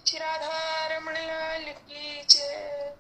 श्री राधा रमण लाल की जय।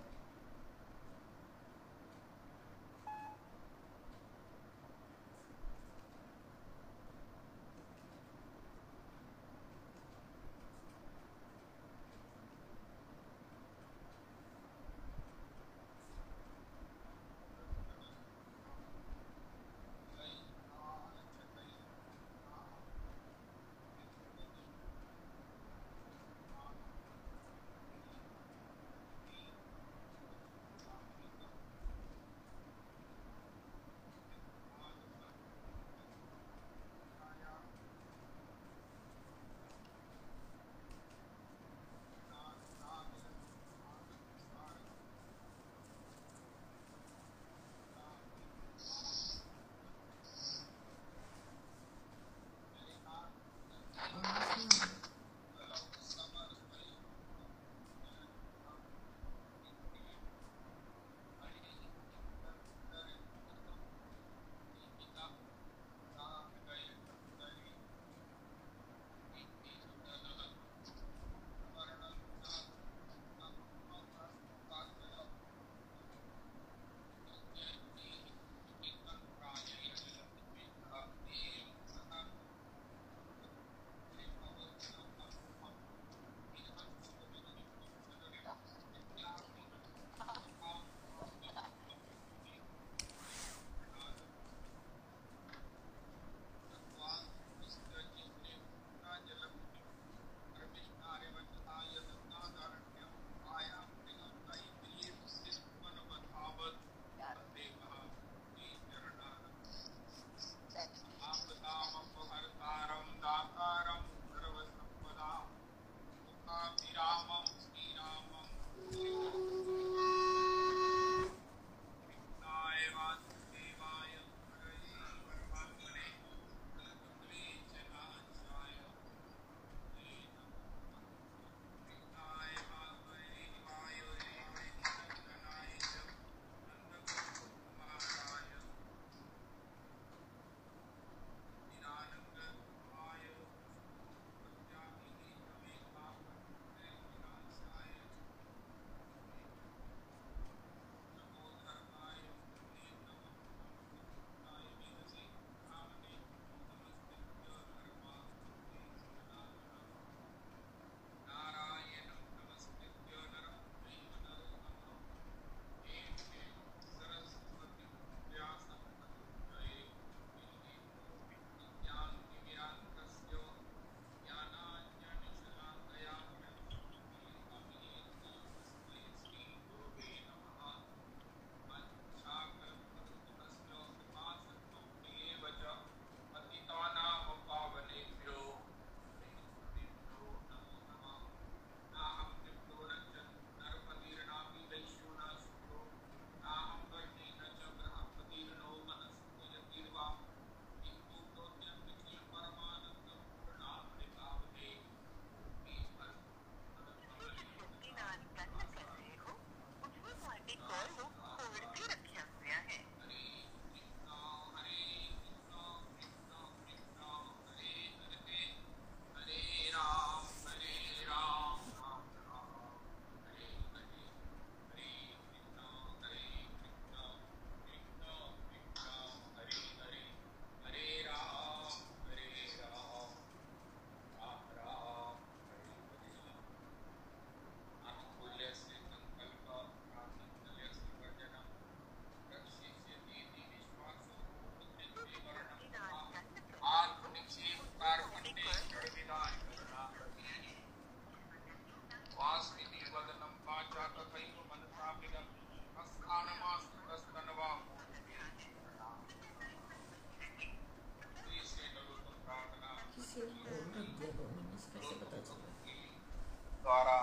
द्वारा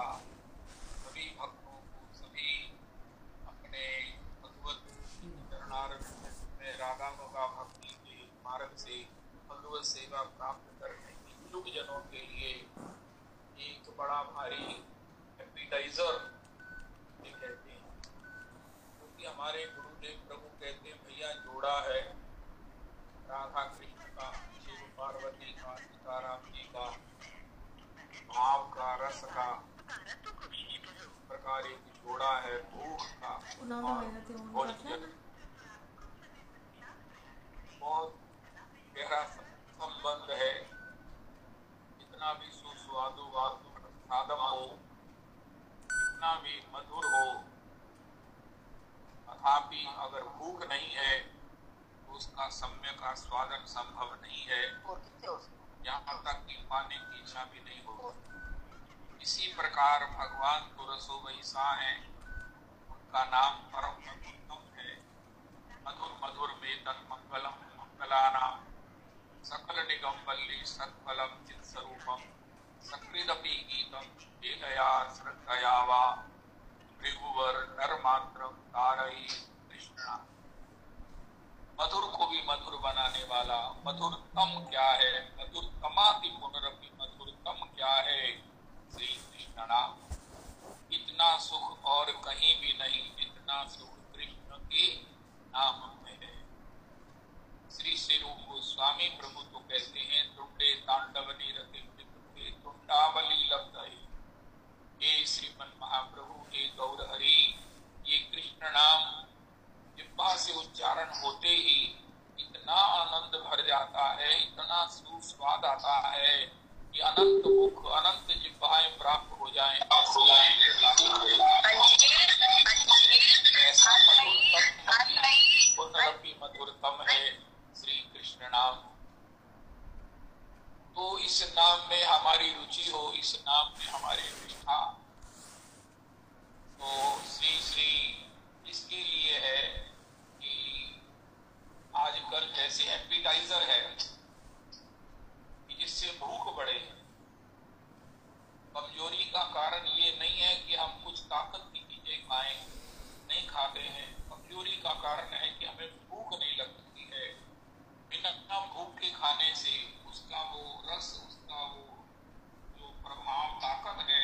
सभी भक्तों को सभी अपने भगवत चरणारविंद में रागानुगा भक्ति के मार्ग से भगवत सेवा प्राप्त करने इच्छुक जनों के लिए एक बड़ा भारी एपिटाइजर कहते हैं, क्योंकि हमारे गुरुदेव प्रभु कहते हैं भैया जोड़ा है राधा कृष्ण का, शिव पार्वती का, सीताराम जी का, भाव का, रस का, जोड़ा है भूख का और भोजन, बहुत गहरा संबंध है। जितना भी सुस्वादु साधन हो, जितना भी मधुर हो, तथापि अगर भूख नहीं है तो उसका सम्यक आस्वादन संभव नहीं है, यहाँ तक कि पाने की इच्छा भी नहीं होगी। इसी प्रकार भगवान तो रसो वैसा है, उनका नाम परम उत्तम है। मधुर मधुर वेतन मंगलम मंगलानाम सकल निगम वल्ली सत्फलम चित स्वरूपम सकृदपि गीतम वेदया श्रद्धया वा भृगुवर नर मात्र तारई कृष्णा। मधुर को भी मधुर बनाने वाला, मधुरतम क्या है, मधुरतमाति पुनरपि मधुरतम क्या है, श्री कृष्ण नाम। इतना सुख और कहीं भी नहीं, इतना सुख कृष्ण के नाम में है। श्री श्री रूप गोस्वामी प्रभु तो कहते हैं, तुंडे तांडवनी रते तुंडावली लब्ध है। हे श्रीमन महाप्रभु, हे गौर हरि, ये कृष्ण नाम जिह्वा से उच्चारण होते ही इतना आनंद भर जाता है, इतना सुस्वाद आता है कि अनंत मुख अनंत जिह्वाएं प्राप्त हो जाएं। ऐसा मधुरतम है श्री कृष्ण नाम। तो इस नाम में हमारी रुचि हो, इस नाम में हमारी निष्ठा, तो श्री श्री इसके लिए है कि आजकल जैसे एपिटाइजर है कि जिससे भूख बढ़े। कमजोरी का कारण ये नहीं है कि हम कुछ ताकत की चीजें खाएं, नहीं खाते हैं। कमजोरी का कारण है कि हमें भूख नहीं लगती है। बिना भूख के खाने से उसका वो रस, उसका वो जो प्रभाव ताकत है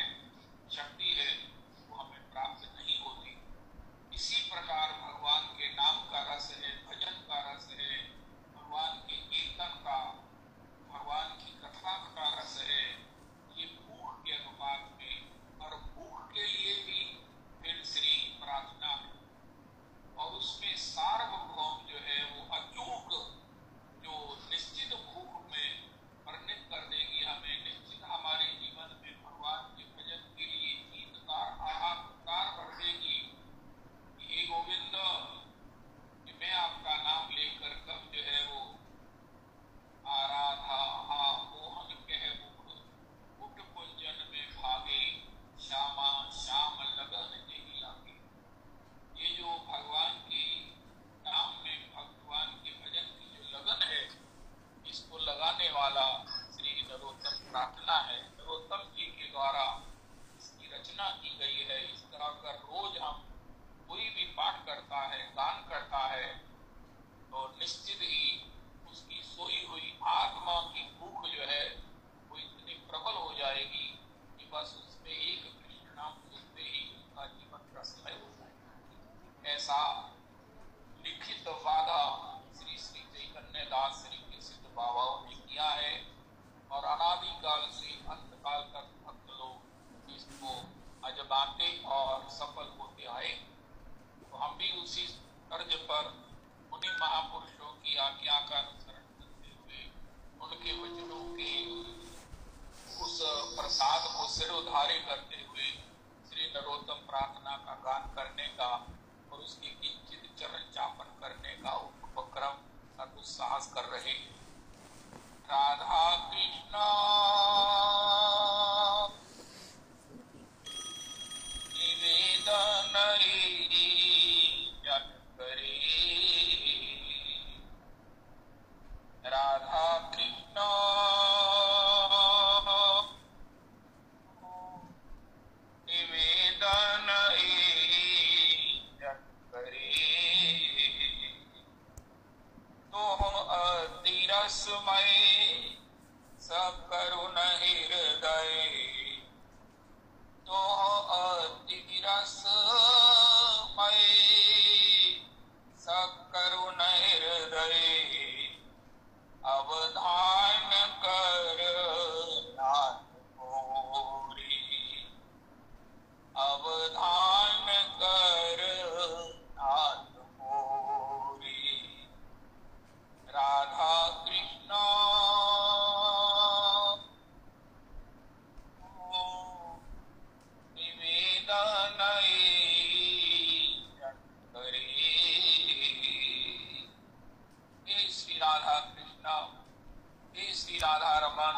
राधा रमन,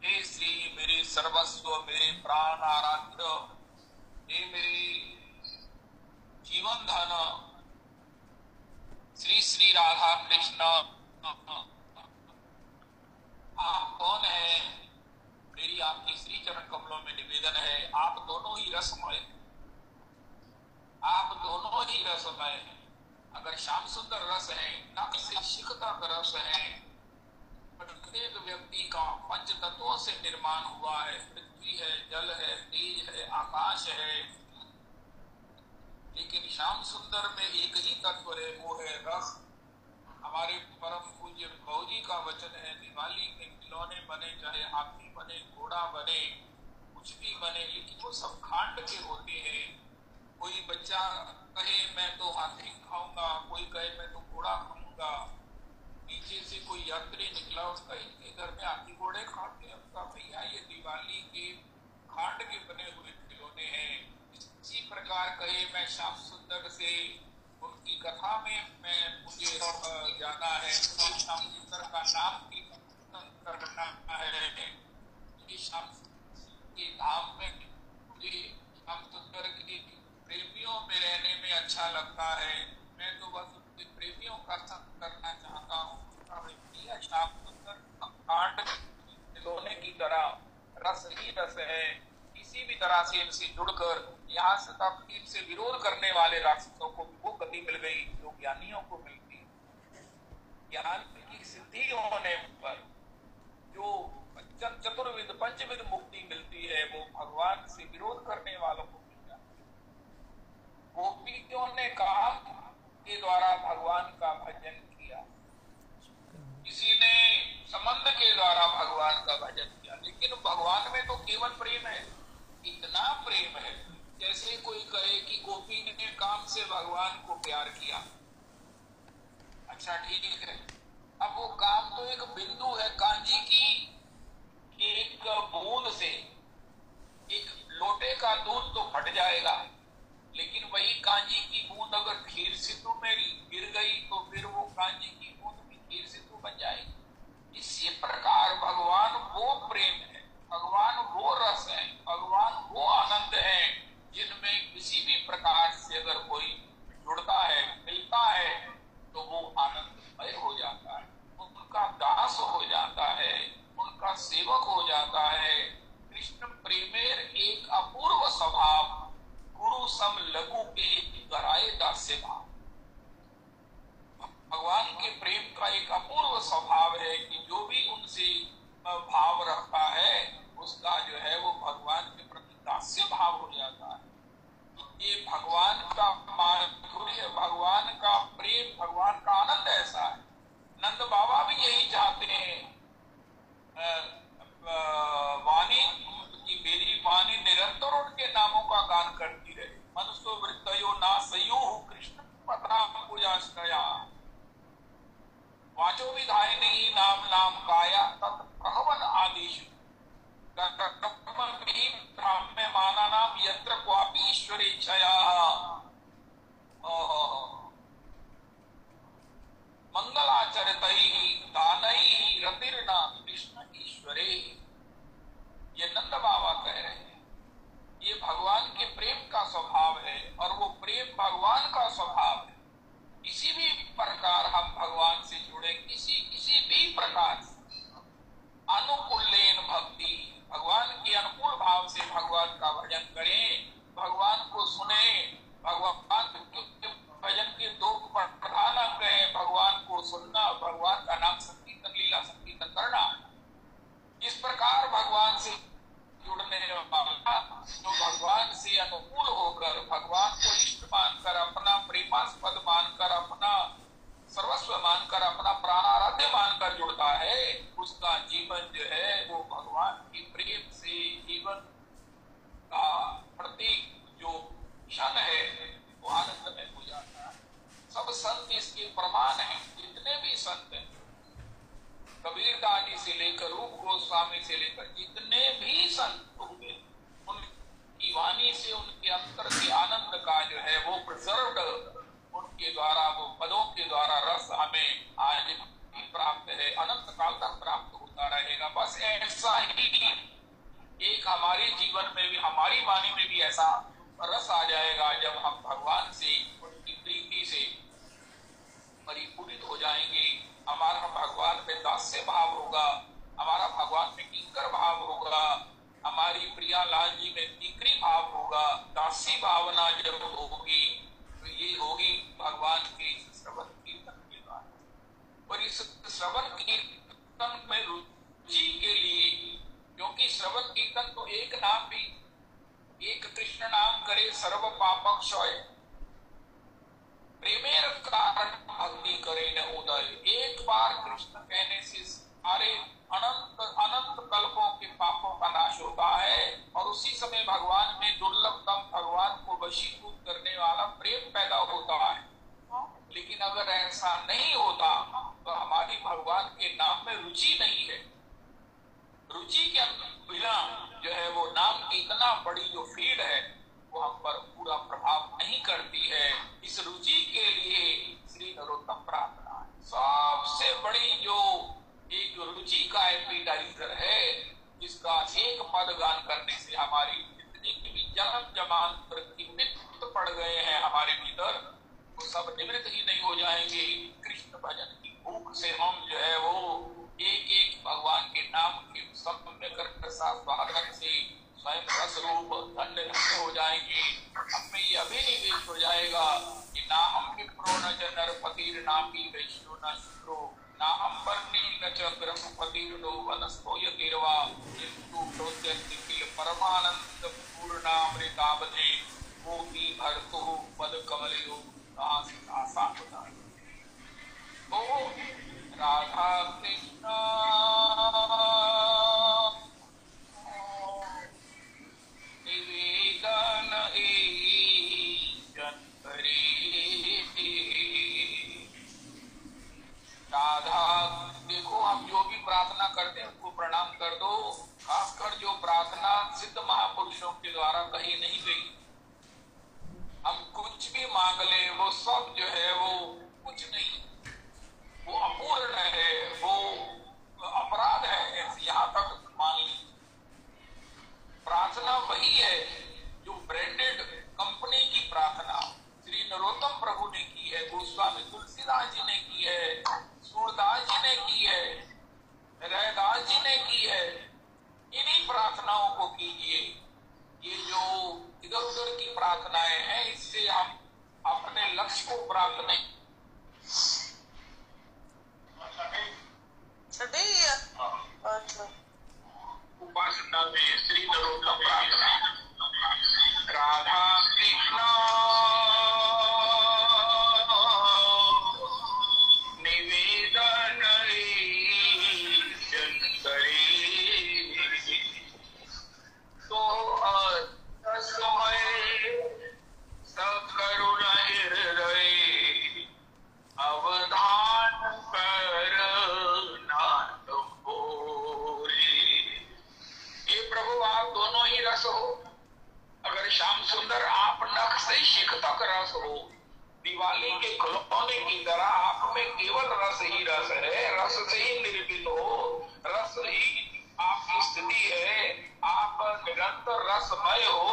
हे श्री मेरे सर्वस्व, मेरे प्राण आराध्य, हे मेरे जीवन धन श्री श्री राधा कृष्ण, आप कौन है? मेरी आपके श्री चरण कमलों में निवेदन है, आप दोनों ही रसमय, आप दोनों ही रसमय हैं। अगर श्याम सुंदर रस है, नख से शिख तक रस है, प्रत्येक व्यक्ति का पंच तत्वों से निर्माण हुआ है, पृथ्वी है, जल है, तेज है, आकाश है, लेकिन श्याम सुंदर में एक ही तत्व है, वो है रस। हमारे परम पूज्य बहुजी का वचन है, दिवाली के खिलौने बने, चाहे हाथी बने, घोड़ा बने, कुछ भी बने, लेकिन वो सब खांड के होते हैं। कोई बच्चा कहे मैं तो हाथी खाऊंगा, कोई कहे मैं तो घोड़ा खाऊंगा, पीछे से कोई यात्री निकला, उसका इनके घर में हाथी घोड़े खाते हैं, उसका भैया ये दिवाली के खांड के बने हुए खिलौने हैं। इसी प्रकार कहे मैं श्याम सुंदर से उनकी कथा में मुझे जाना है, मुझे श्याम सुंदर का नाम कीर्तन करना है, मुझे श्याम के धाम में, मुझे श्याम सुंदर के प्रेमियों में रहने में अच्छा लगता है, मैं तो बस उनके प्रेमियों का संग करना चाहता हूँ। श्याम सुंदर कांड खिलौने की तरह रस ही रस है। किसी भी तरह से इनसे जुड़कर यहाँ से तक इनसे विरोध करने वाले राक्षसों को वो गति मिल गई जो ज्ञानियों को मिलती है। ज्ञान की सिद्धि होने पर जो चतुर्विध पंचविध मुक्ति मिलती है, वो भगवान से विरोध करने वालों को मिल जाती है। गोपियों ने काम के द्वारा भगवान का भजन किया, किसी ने संबंध के द्वारा भगवान का भजन किया, लेकिन भगवान में तो केवल प्रेम है। इतना प्रेम है जैसे कोई कहे कि गोपी ने काम से भगवान को प्यार किया। अच्छा ठीक है, अब वो काम तो एक बिंदु है, कांजी की एक बूंद से एक लोटे का दूध तो फट जाएगा, लेकिन वही कांजी की बूंद अगर खीर सिंधु में गिर गई तो फिर वो कांजी की बूंद भी खीर सिंधु बन जाएगी। इसी प्रकार भगवान वो प्रेम है, भगवान वो रस है, भगवान वो आनंद है, जिनमें किसी भी प्रकार से अगर कोई जुड़ता है, मिलता है, तो वो आनंदमय हो जाता है, उनका दास हो जाता है, उनका सेवक हो जाता है। कृष्ण प्रेमेर एक अपूर्व स्वभाव, गुरु सम लघु के गराए दास्य भाव। भगवान के प्रेम का एक अपूर्व स्वभाव है कि जो भी उनसे भाव रखता है, उसका जो है वो भगवान के प्रति दास्य भाव हो जाता है। ये भगवान का माधुर्य, भगवान का प्रेम, भगवान का आनंद ऐसा है। नंद बाबा भी यही चाहते हैं, वाणी की मेरी वाणी निरंतर उनके नामों का गान करती रहे। मनुष्य वृत्तयो ना सयो कृष्ण पता पूजाश्रया, वाचो विधायिनी नाम नाम काया तत् प्रहवन आदेश में माना नाम यत्र क्वापि ईश्वरेच्छया। मंगलाचरितैहि दानैहि रतिर्ना कृष्ण ईश्वरे। ये नंद बाबा कह रहे हैं, ये भगवान के प्रेम का स्वभाव है और वो प्रेम भगवान का स्वभाव है। किसी भी प्रकार हम भगवान से जुड़े, किसी भी प्रकार अनुकूलेन भक्ति, भगवान के अनुकूल भाव से भगवान का भजन करें, भगवान को सुने। भगवान के भजन के दो प्रधान अंग हैं, भगवान को सुनना, भगवान का नाम संकीर्तन, लीला संकीर्तन करना। इस प्रकार भगवान से जुड़ने वाला जो भगवान से अनुकूल होकर, भगवान को इष्ट मानकर, अपना प्रेमास्पद मानकर, अपना सर्वस्व मानकर, अपना प्राणाराध्य मानकर जुड़ता है, उसका जीवन जो है वो भगवान के प्रेम से जीवन का प्रतीक जो क्षण है वो आनंद में हो जाता है। सब संत इसके प्रमाण हैं, जितने भी संत हैं, कबीर दानी से लेकर रूप गोस्वामी से लेकर जितने भी संत होंगे, उनकी वाणी से, उनके अंतर से आनंद का जो है वो प्रिजर्व्ड, उनके द्वारा, वो पदों के द्वारा रस हमें आज प्राप्त है, अनंत काल तक प्राप्त हो ऐसा ही एक हमारे जीवन में भी, हमारी वाणी में भी ऐसा रस आ जाएगा जब हम भगवान से उनकी प्रीति से परिपूरित हो जाएंगे। हमारा भगवान में दास्य भाव होगा, हमारा भगवान में किंकर भाव होगा, हमारी प्रिया लाल जी में तिकरी भाव होगा, दासी भावना जब होगी तो ये होगी भगवान के श्रवण कीर्तन के द्वारा। और इस श्रवण कीर्तन में रुचि के लिए, क्योंकि श्रवण कीर्तन तो एक नाम भी, एक कृष्ण नाम करे सर्व पापक क्षय, प्रेमेर कारण भक्ति करे न उदय। एक बार कृष्ण कहने से सारे अनंत अनंत कल्पों के पापों का नाश होता है और उसी समय भगवान में दुर्लभतम भगवान को वशीभूत करने वाला प्रेम पैदा होता है। लेकिन अगर ऐसा नहीं होता तो हमारी भगवान के नाम में रुचि नहीं है। रुचि के बिना जो है वो नाम की इतना बड़ी जो फील्ड है वो हम पर पूरा प्रभाव नहीं करती है। इस रुचि के लिए श्री नरोत्तम प्रार्थना है सबसे बड़ी, जो एक रुचि का एपिटाइजर है, जिसका एक पद गान करने से हमारी जितनी भी जन्म जमांतर की मित्र पड़ गए हैं हमारे भीतर, वो सब निवृत्त ही नहीं हो जाएंगे। कृष्ण भजन की भूख से हम जो है वो एक एक भगवान के नाम के सम्यक स्वागत से स्वयं रस रूप धन्य हो जाएंगे। हमें ये अभिनिवेश हो जाएगा कि ना हम विप्रो न च नरपतिर नापी वैश्यो न शूद्रो, ना हम वर्णी न च ब्रह्मपतिर नो वनस्पो यतिर्वा, किंतु प्रोद्यन्ति परमानंद पूर्णामृताब्धे कोटि भर्तु पद कमलयो आसा होता है। तो राधा कृष्ण निवेदन राधा, देखो हम जो भी प्रार्थना करते हैं उनको प्रणाम कर दो। खासकर जो प्रार्थना सिद्ध महापुरुषों के द्वारा कही नहीं गई, हम कुछ भी मांग ले वो सब जो है वो कुछ नहीं, वो अपूर्ण है, वो अपराध है, यहाँ तक मान ली। प्रार्थना वही है जो ब्रांडेड कंपनी की प्रार्थना श्री नरोत्तम प्रभु ने की है, गोस्वामी तुलसीदास जी ने की है, सूरदास जी ने की है, रैदास जी ने की है। इन्हीं प्रार्थनाओं को कीजिए। ये जो इधर उधर की प्रार्थनाएं हैं, इससे हम अपने लक्ष्य को प्राप्त नहीं। उपासना में श्री नरोत्तम प्रार्थना, राधा कृष्ण निवेदन करे तो समय सकरुण हृदय अवधान कर नाथ बोले। ये प्रभु आप दोनों ही रस हो। अगर श्याम सुंदर आप नख से शिख तक रस हो, दिवाली के खिलौने की तरह आप में केवल रस ही रस है, रस से ही निर्मित हो, रस ही आपकी स्थिति है, आप निरंतर रसमय हो।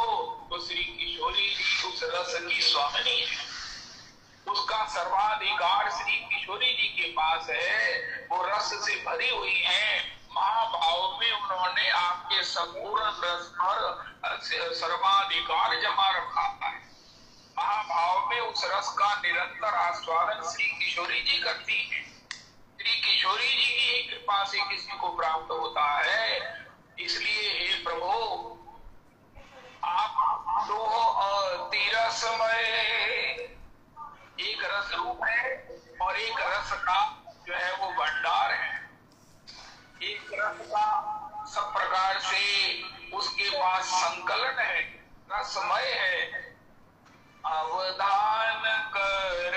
तो श्री किशोरी जी उस रस की स्वामिनी है, उसका सर्वाधिकार श्री किशोरी जी के पास है। वो रस से भरी हुई है, महाभाव में उन्होंने आपके संपूर्ण रस पर सर्वाधिकार जमा रखा है। महाभाव में उस रस का निरंतर आस्वादन श्री किशोरी जी करती है। श्री किशोरी जी की कृपा से किसी को प्राप्त होता है। इसलिए हे प्रभु, आप दो तीरसमय, एक रस रूप है और एक रस का जो है वो भंडार है। एक रस का सब प्रकार से उसके पास संकलन है, रसमय है। अवधान कर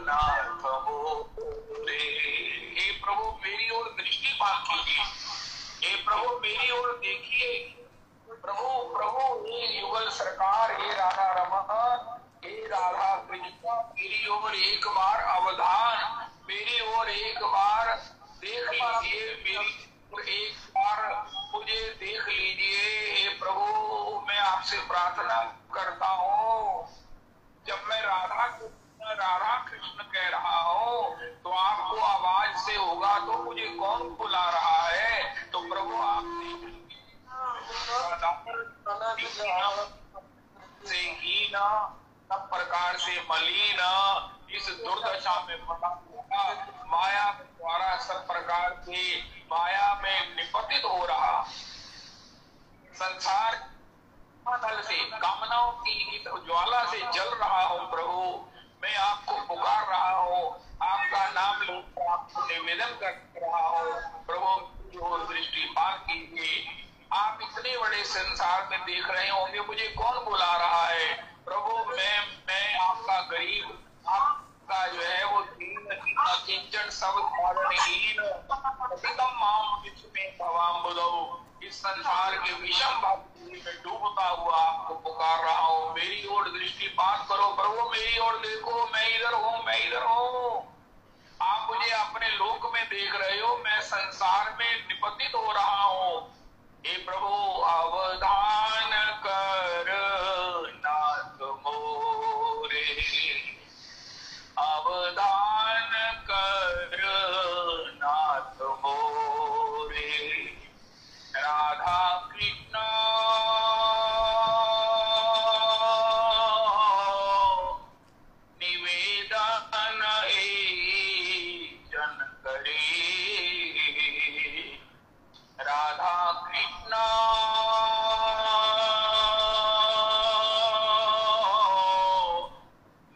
नाथ बोले। हे प्रभु मेरी ओर दृष्टिपात कीजिए, हे प्रभु मेरी ओर देखिए। प्रभु प्रभु हे युगल सरकार, हे राधा रमन, हे राधा कृष्ण, मेरी ओर एक बार अवधान, मेरी ओर एक बार देख लीजिए, मेरी ओर एक बार देख लीजिए। हे प्रभु, मैं आपसे प्रार्थना करता हूँ, जब मैं राधा कृष्ण कह रहा हूँ तो आपको आवाज से होगा, तो मुझे कौन बुला रहा है? तो प्रभु आप से हीन, सब प्रकार से मलिन, इस दुर्दशा में पड़ा हुआ, माया द्वारा सब प्रकार से माया में निपतित हो रहा, संसार नल से कामनाओं की ज्वाला से जल रहा हूँ प्रभु। मैं आपको पुकार रहा हूँ, आपका नाम लेकर आपको निवेदन कर रहा हूँ प्रभु, जो दृष्टिपात कीजिए। आप इतने बड़े संसार में देख रहे होंगे, मुझे कौन बुला रहा है? प्रभु मैं आपका गरीब, आपका जो है वो किंचन सब धारणहीन माम में भवाम बुलो, इस संसार के विषम भाव में डूबता हुआ आपको पुकार रहा हूँ। मेरी ओर दृष्टिपात करो प्रभु, मेरी ओर देखो, मैं इधर हूँ, मैं इधर हूँ। आप मुझे अपने लोक में देख रहे हो, मैं संसार में निपतित हो रहा हूँ। हे प्रभु, अवधान कर नाथ मोरे, अवधान कर नाथ मोरे, राधा कृष्ण निवेदन जन करे, राधा कृष्ण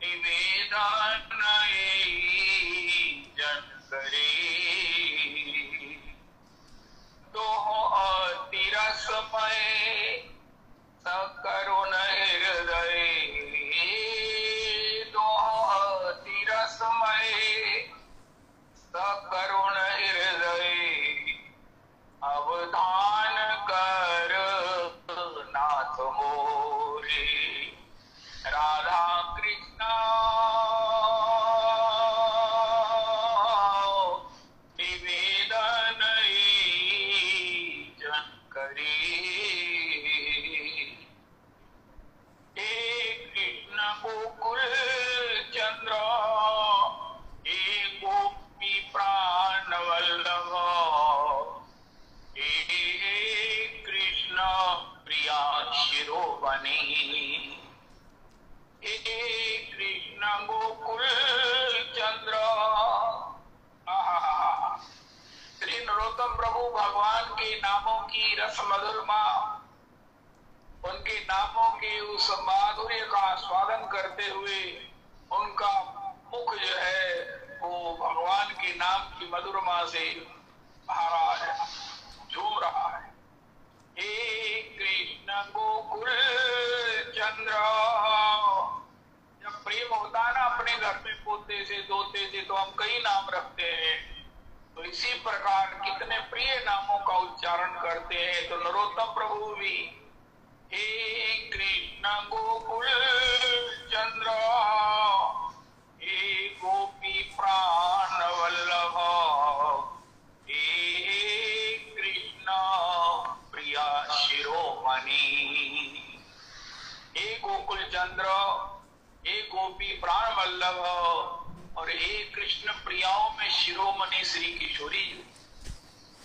निवेदन जन करे, तिरस्मय सकरुण हृदय, तिरस्मय सकरुण हृदय, अवधान कर नाथ मोरे, राधा कृष्ण निवेदन जन करे। हे कृष्ण गोकुल चंद्र, हे गोपी प्राण वल्लभ, हे कृष्ण प्रिया शिरोमणि, हे कृष्ण गोकुल चंद्र। श्री नरोत्तम प्रभु भगवान के नामों की रस मधुरमा, उनके नामों के उस माधुर्य का स्वादन करते हुए उनका मुख जो है वो भगवान के नाम की मधुरमा से भरा है, झूम रहा है। हे कृष्ण गोकुल चंद्र, जब प्रेम होता है ना अपने घर में पोते से दोते से, तो हम कई नाम रखते हैं, तो इसी प्रकार कितने प्रिय नामों का उच्चारण करते हैं। तो नरोत्तम प्रभु भी हे कृष्ण गोकुल चंद्र, हे गोपी प्राण वल्लभ, हे कृष्ण प्रिया शिरोमणि, हे गोकुल चंद्र, हे गोपी प्राण वल्लभ, और हे कृष्ण प्रियाओं में शिरोमणि श्री किशोरी जी।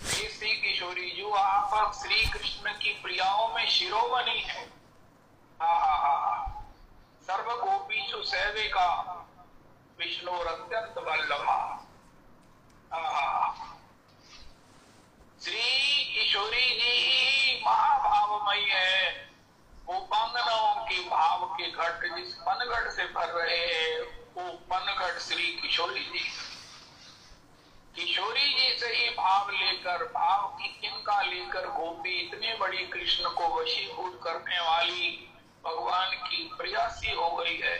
हे श्री किशोरी जो आप श्री कृष्ण की प्रियाओं में शिरोमणि है। सर्व गोपीषु सेविका विष्णु अत्यंत वल्लभा। श्री किशोरी जी महाभावमयी है, गोपांगनाओं के भाव के घट जिस पनघट से भर रहे हैं, वो पनघट श्री किशोरी जी। किशोरी जी से ही भाव लेकर, भाव की किनका लेकर गोपी इतनी बड़ी कृष्ण को वशीभूत करने वाली भगवान की प्रियासी हो गई है।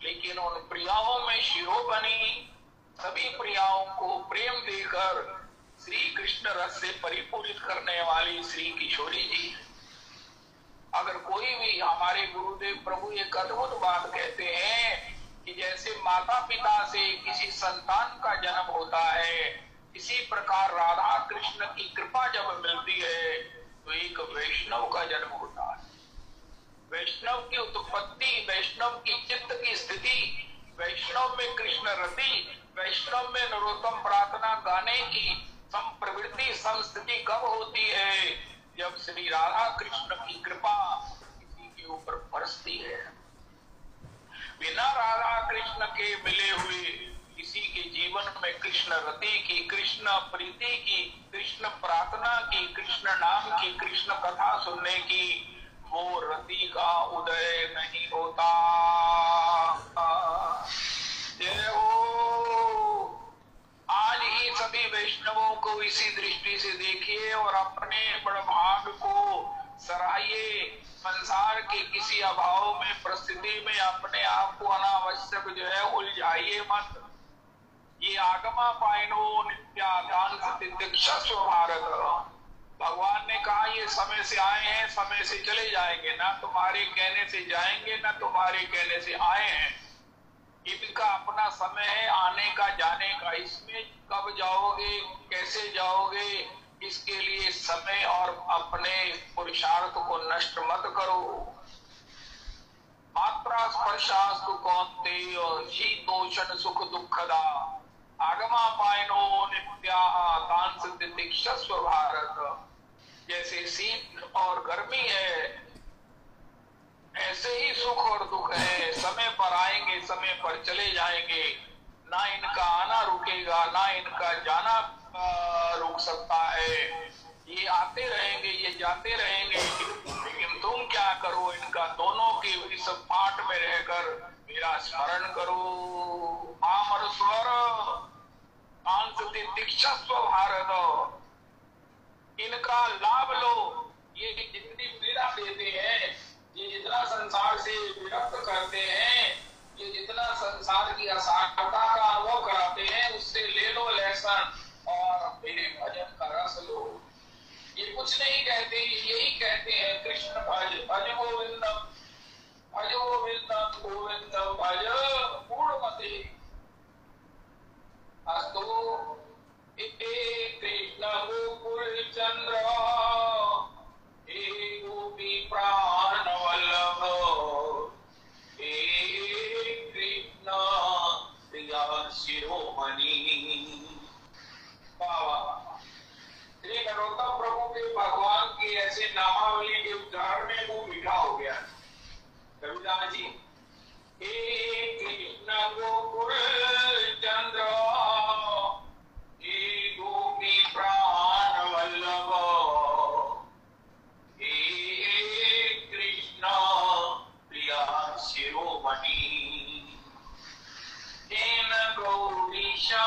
लेकिन उन प्रियाओं में शिरोमणि सभी प्रियाओं को प्रेम देकर श्री कृष्ण रस से परिपूरित करने वाली श्री किशोरी जी। अगर कोई भी, हमारे गुरुदेव प्रभु एक अद्भुत बात कहते हैं कि जैसे माता पिता से किसी संतान का जन्म होता है, इसी प्रकार राधा कृष्ण की कृपा जब मिलती है तो एक वैष्णव का जन्म होता है। वैष्णव की उत्पत्ति, वैष्णव की चित्त की स्थिति, वैष्णव में कृष्ण रति, वैष्णव में नरोत्तम प्रार्थना गाने की संप्रवृत्ति संस्थिति कब होती है? जब श्री राधा कृष्ण की कृपा किसी के ऊपर बरसती है। बिना राधा कृष्ण के मिले हुए किसी के जीवन में कृष्ण रति की, कृष्ण प्रीति की, कृष्ण प्रार्थना की, कृष्ण नाम की, कृष्ण कथा सुनने की वो रति का उदय नहीं होता। जय हो। आज ही सभी वैष्णवों को इसी दृष्टि से देखिए और अपने बड़भाग को सराहिए। संसार के किसी अभाव में, परिस्थिति में अपने आप को अनावश्यक जो है उलझाइए मत। ये आगमा पायनो नित्याध्यान तितिक्षस्व भारत। भगवान ने कहा ये समय से आए हैं, समय से चले जाएंगे, ना तुम्हारे कहने से जाएंगे ना तुम्हारे कहने से आए हैं। इनका अपना समय है आने का, जाने का। इसमें कब जाओगे, कैसे जाओगे, इसके लिए समय और अपने पुरुषार्थ को नष्ट मत करो। मात्रा स्पर्शास्तु कौन्तेय शीतोष्ण सुख दुखदा आगमा पायनो नित्याः तान् तितिक्षस्व भारत। जैसे शीत और गर्मी है ऐसे ही सुख और दुख है। समय पर आएंगे, समय पर चले जाएंगे। ना इनका आना रुकेगा, ना इनका जाना रुक सकता है। ये आते रहेंगे, ये जाते रहेंगे, लेकिन तुम क्या करो? इनका दोनों के इस पाठ में रहकर मेरा स्मरण करो। आमर स्वर तितिक्षस्व भारत। इनका लाभ लो। ये जितनी पीड़ा देते हैं, ये जितना संसार से विरक्त करते हैं, ये जितना संसार की असारता का अनुभव कराते हैं, उससे ले लो लेसन और मेरे भजन का रस लो। ये कुछ नहीं कहते, यही कहते हैं कृष्ण भज भज गोविंदम, भज गोविंदम गोविंदम भज पूर्णमते। अस्तु कृष्ण गोकुल चंद्र हे गोपी प्राण वल्लभ हे कृष्ण प्रिया शिरोमणि। श्री नरोत्तम प्रभु के भगवान की ऐसे नामावली के उच्चारण में वो मीठा हो गया। कविदास जी हे कृष्ण गोकुल चंद्र हे गोपी प्राण वल्लभ हे कृष्ण प्रिया शिरोमणि। तेन गौरीशा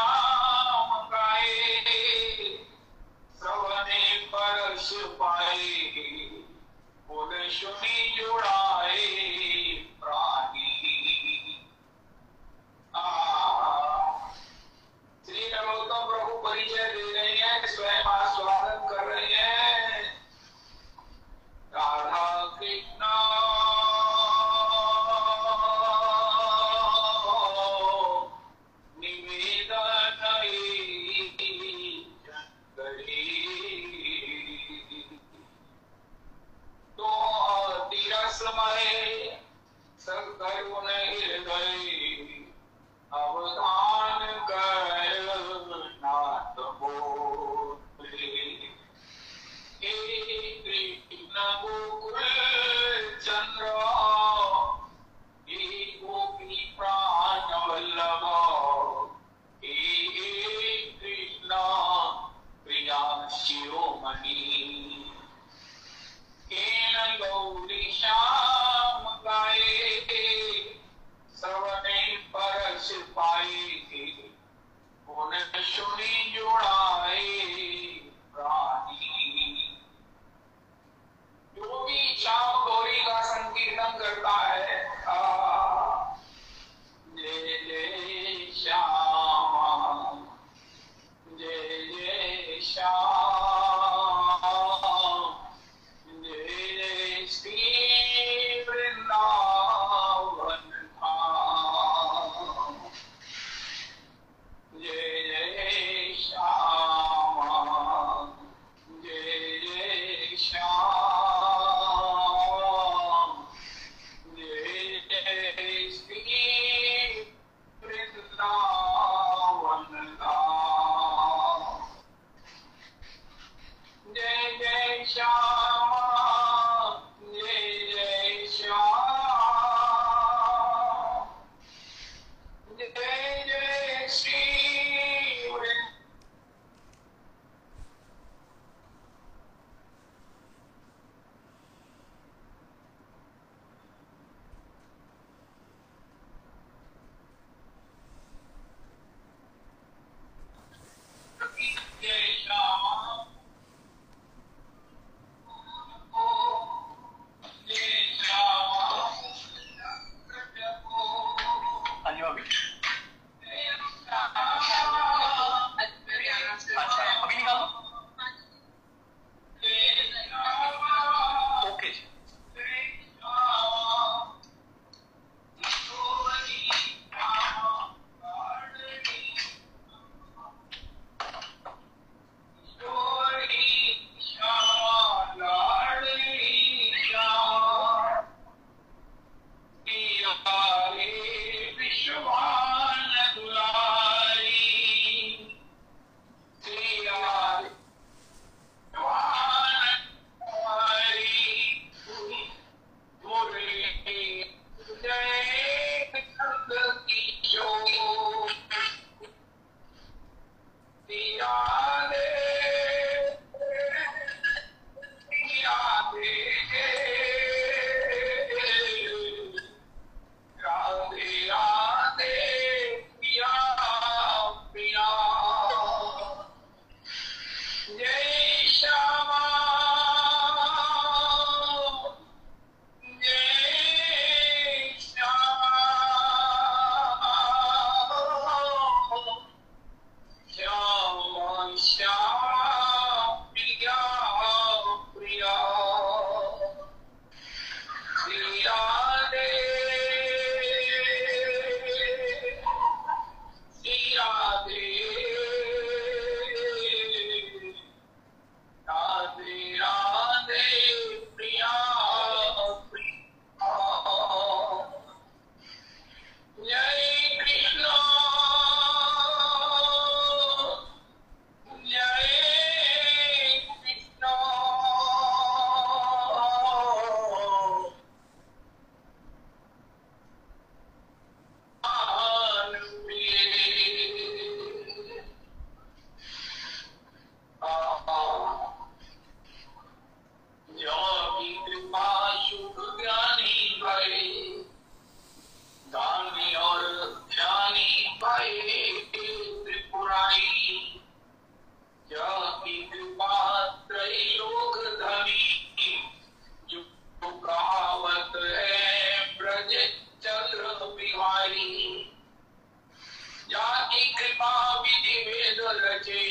रचे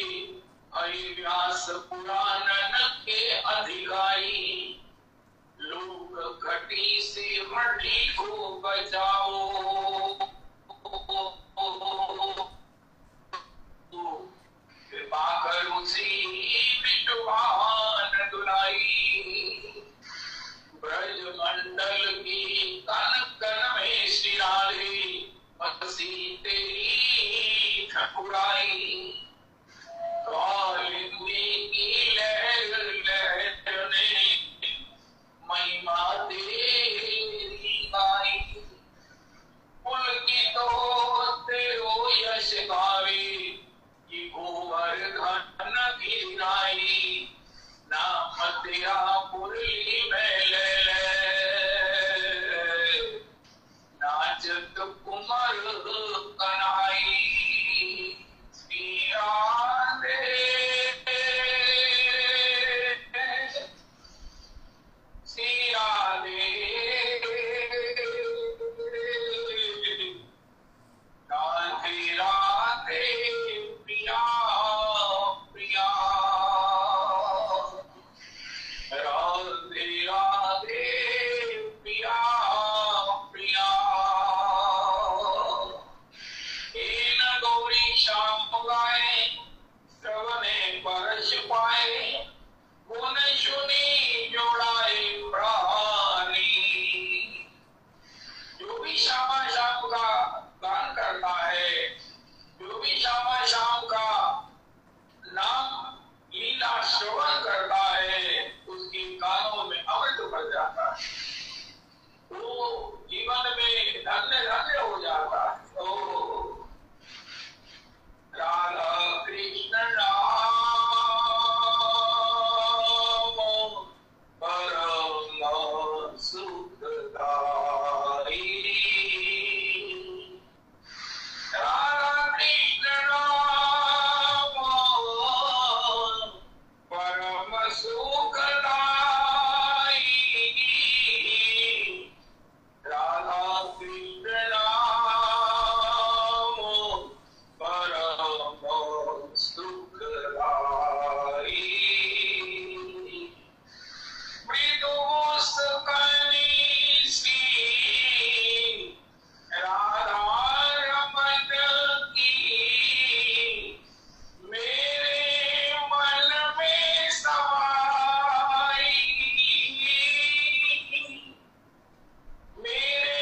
व्यास पुराणन के अधिकारी, लोक घटी से मटी को बचाओ, कृपा करो सी विद्वान दुलाई, ब्रज मंडल की कन कन में सिराले, बसी तेरी ठकुराई, कालिंदी की लहर लहर ने महिमा तेरी गाई, पुलकित तेरो यश गावे, ये गोवर्धन गिराई, नाम तेरा पुरली में ले नाचत कुमार कन्हई, श्री राधे श्री राधे राधे राधे प्रिया प्रिया, राधे राधे प्रिया प्रिया, इन गौरी श्याम गाए श्रवणे परश पाए, गुण सुनी जोड़ाए प्राणी, जो भी श्यामा श्याम का गान करता है, जो भी श्यामा श्याम का नाम लीला श्रवण करता है, उसके कानों में अमृत भर जाता है, वो जीवन में धन्य धन्य हो जाता है। ओ राधा कृष्ण राम परम सुखदाई, राधा कृष्ण राम परम सुखदाई, राधा कृष्ण राम परम सुखदाई, मृदुस कनीसी राधा रमन की, मेरे मन में समाई, मेरे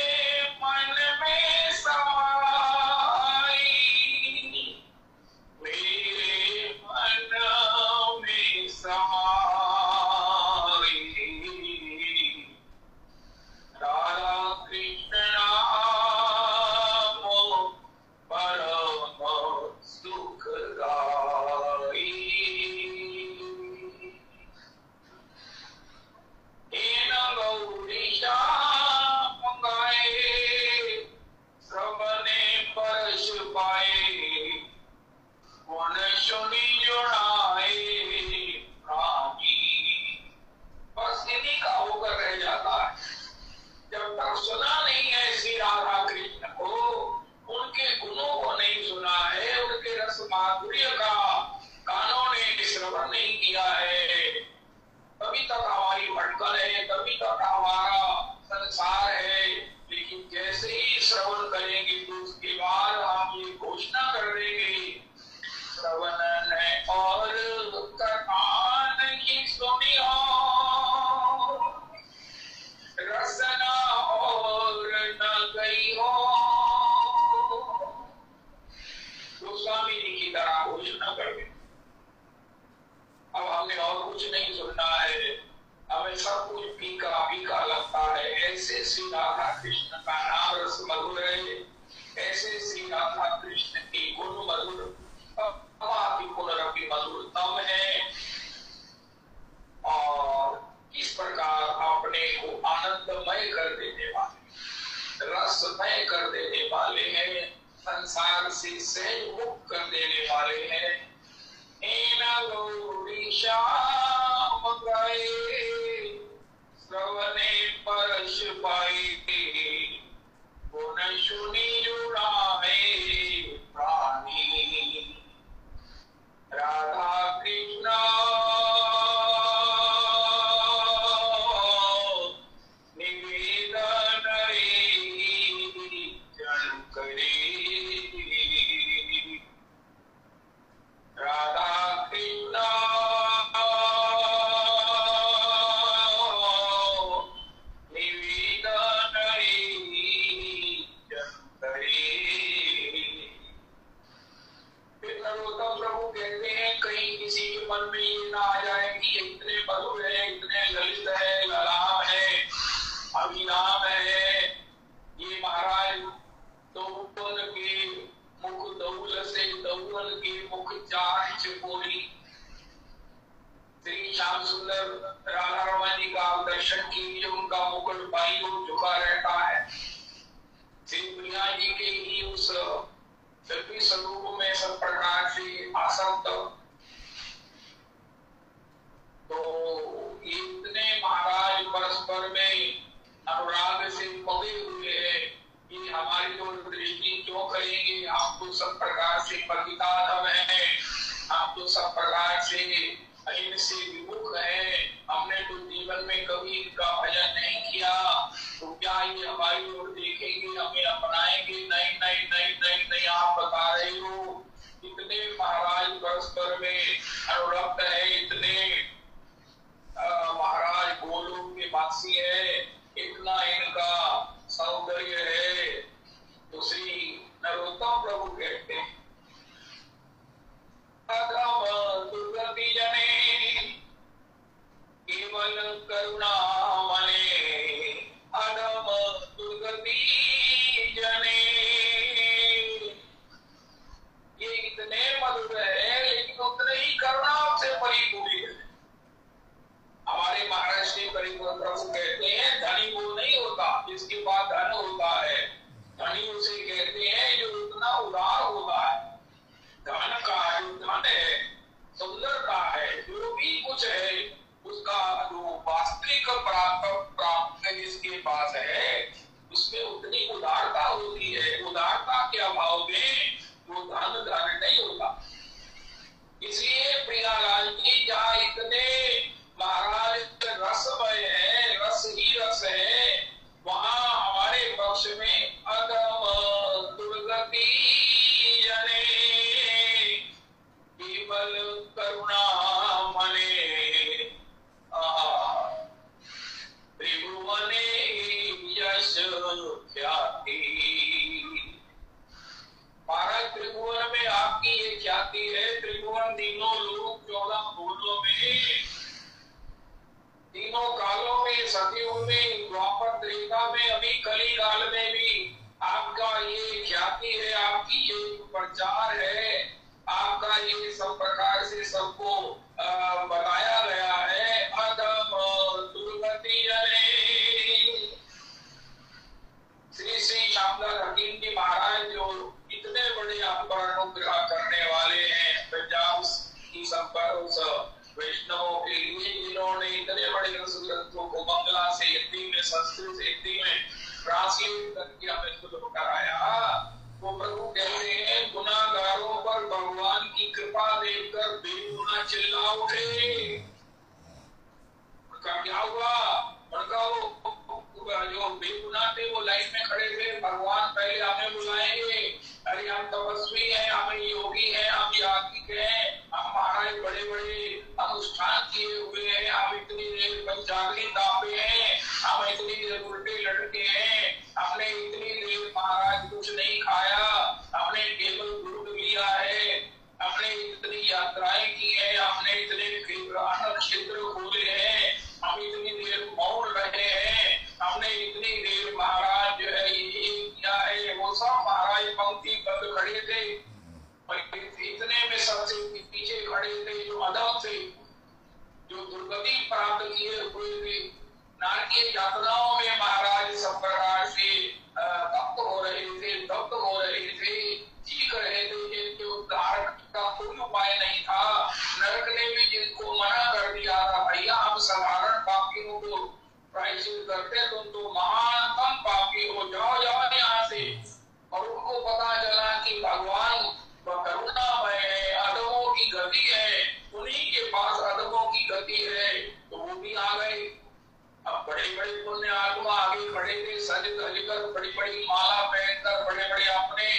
मन में समाई, मेरे मन में समाई, राधा कृष्ण नाम परम सुखदाई, इन गौरी श्याम गाए श्रवणे परश पाए, गुण सुनी जुड़ाए प्राणी, बस इन्हीं का होकर रह जाता है। जब तक सुना नहीं है श्री राधा कृष्ण को, उनके गुणों को नहीं सुना है, उनके रस माधुर्य का कानों ने श्रवण नहीं किया है, तभी तक हमारी भटकन है, तभी तक हमारा संसार है। लेकिन जैसे ही श्रवण करेंगे तो उसके बाद हम ये घोषणा कर देंगे, श्रवण ने और कान की सुनी हो, रसना और न गई हो, गोस्वामी जी की तरह घोषणा कर दें। अब हमें और कुछ नहीं सुनना है, हमें सब कुछ फीका फीका लगता है। ऐसे श्री राधा कृष्ण का नाम रस मधुर है, ऐसे श्री राधा कृष्ण की गुण मधुर पुनरपि मधुरतम है, और इस प्रकार अपने को आनंदमय कर देने वाले, रसमय कर देने वाले हैं, संसार से सहज मुक्त कर देने वाले हैं। गौरी श्याम गाए श्रवणे परश पाए, गुण सुनी जुड़ाए प्राणी, नरोत्तम प्रभु कहते हैं कहीं किसी के मन में ये ना आ जाए कि ये इतने मधुर है, इतने ललित है, ललाम है, अभिनाम है। ये महाराज दौवन के मुख दौल से दौवन के मुख चार चिपोरी। श्री श्याम सुंदर राधा रमन जी का दर्शन कीजिए, उनका मुकुट बाई ओर झुका रहता है। श्री प्रिया जी के ही उस सभी स्वरूप में सब प्रकार से आसक्त। तो ये इतने महाराज परस्पर में अनुराग से पगे हुए हैं, ये हमारी ओर दृष्टि क्यों करेंगे? हम तो सब प्रकार से पतिताधम हैं, हम तो सब प्रकार से इनसे विमुख है, हमने तो जीवन में कभी इनका भजन नहीं किया, तो क्या ये हमारी ओर देखेंगे, हमें अपनाएंगे? नहीं नहीं नहीं नहीं नहीं, आप बता रहे हो। इतने महाराज परस्पर में अनुरक्त है, इतने महाराज गोलोक के वासी है, इतना इनका सौंदर्य है। तो श्री नरोत्तम प्रभु कहते हैं अधम दुर्गति जने केवल करुणा मने, अधम दुर्गति जने। ये इतने मधुर है लेकिन उतने ही करुणा से परिपूर्ण है। हमारे महाराज श्री परिपूर्ण प्रभु कहते हैं धनी वो नहीं होता जिसके पास धन होता है, धनी उसे कहते हैं जो उतना उदार होता है। धन का जो धन है, सुंदरता है, जो भी कुछ है, उसका जो वास्तविक प्राप्त जिसके पास है उसमें उतनी उदारता होती है। उदारता के अभाव में वो धन धन नहीं होता। इसलिए प्रियालाल जी जहाँ इतने महाराज रसमय है, रस ही रस है, वहाँ हमारे पक्ष में अधम दुर्गति जने केवल करुणा मने, त्रिभुवने यश ख्याति। महाराज त्रिभुवन में आपकी ये ख्याति है। त्रिभुवन तीनों लोग 14 भुवनों में, तीनों कालों में, सतयुग में, द्वापर त्रेता में, अभी कली काल में भी आपका ये ख्याति है, आपकी ये प्रचार है, आपका ये सब प्रकार से सबको बताया गया है। अधम दुर्गति जने। श्री श्री श्यामलाल हकीम जी महाराज जो इतने बड़े आप पर अनुग्रह करने वाले हैं, की संपर उस वैष्णवों के लिए जिन्होंने इतने बड़े रस ग्रंथों को बंगला से हिंदी में, संस्कृत से हिंदी में ट्रांसलेट करके हमें सुलभ कराया। वो प्रभु कहते हैं गुनाहगारों पर भगवान की कृपा देखकर बेगुनाह चिल्ला उठे। उनका क्या हुआ? उनका वो जो बेगुनाह थे वो लाइन में खड़े थे, भगवान पहले हमें बुलाएंगे, अरे हम तपस्वी हैं, हम योगी हैं, हम यात्रिक हैं, हम महाराज बड़े बड़े अनुष्ठान किए हुए हैं, हम इतनी देर पंचाग्नि तापे हैं, हम इतनी देर उल्टे लटके हैं, हमने इतनी देर महाराज कुछ नहीं खाया, हमने केवल दूध लिया है, हमने इतनी यात्राएं की है, हमने इतने क्षेत्र खोले हैं, हम इतनी देर मौन रहे हैं, हमने इतनी देर महाराज जो है ये किया है। वो सब महाराज पंक्ति बंद खड़े थे, इतने में सबसे पीछे खड़े थे जो अधम थे, जो दुर्गति प्राप्त किए हुए थे, नारकीय यात्राओं में महाराज सब प्रकार से तप्त हो रहे थे, दग्ध हो रहे थे, चीख रहे थे, जिनके उद्धार का कोई उपाय नहीं था। नरक ने भी जिनको मना कर दिया था, भैया हम साधारण पापियों को प्रायश्चित करते, तुम तो महानतम पापी हो, जाओ जाओ यहाँ से। और उनको पता चला कि भगवान करुणामय है, अधमों की गति है, उन्हीं के पास अधमों की गति है, तो वो भी आ गए। अब बड़े बड़े पुण्य आत्मा आगे खड़े थे, सज धज कर, बड़ी बड़ी माला पहनकर, बड़े बड़े अपने